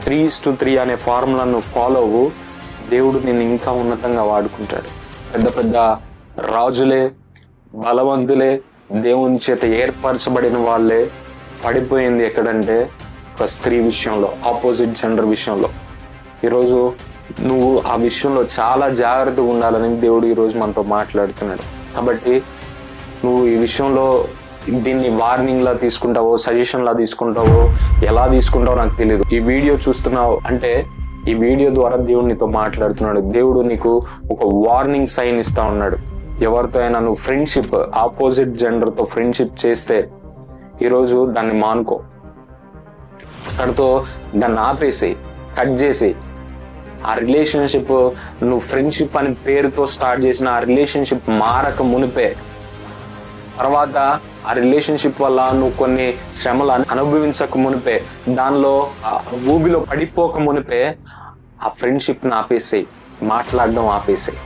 3:3 అనే ఫార్ములాను ఫాలో అవ్వు, దేవుడు నిన్ను ఇంకా ఉన్నతంగా వాడుకుంటాడు. పెద్ద పెద్ద రాజులే, బలవంతులే, దేవుని చేత ఏర్పరచబడిన వాళ్ళే పడిపోయింది ఎక్కడంటే ఒక స్త్రీ విషయంలో, ఆపోజిట్ జెండర్ విషయంలో. ఈరోజు నువ్వు ఆ విషయంలో చాలా జాగ్రత్తగా ఉండాలని దేవుడు ఈరోజు మనతో మాట్లాడుతున్నాడు. కాబట్టి నువ్వు ఈ విషయంలో దీన్ని వార్నింగ్ లా తీసుకుంటావో, సజెషన్ లా తీసుకుంటావో, ఎలా తీసుకుంటావో నాకు తెలియదు. ఈ వీడియో చూస్తున్నావు అంటే ఈ వీడియో ద్వారా దేవుడు నీతో మాట్లాడుతున్నాడు. దేవుడు నీకు ఒక వార్నింగ్ సైన్ ఇస్తా ఉన్నాడు. ఎవరితో అయినా నువ్వు ఫ్రెండ్షిప్, ఆపోజిట్ జెండర్ తో ఫ్రెండ్షిప్ చేస్తే ఈరోజు దాన్ని మానుకో, అక్కడితో దాన్ని ఆపేసి, కట్ చేసి, ఆ రిలేషన్షిప్ నువ్వు ఫ్రెండ్షిప్ అనే పేరుతో స్టార్ట్ చేసిన ఆ రిలేషన్షిప్ మారక మునిపే, తర్వాత ఆ రిలేషన్షిప్ వల్ల నువ్వు కొన్ని శ్రమలు అనుభవించక మునిపే, దానిలో ఊబిలో పడిపోక మునిపే ఆ ఫ్రెండ్షిప్ని ఆపేసేయి, మాట్లాడడం ఆపేసేయి.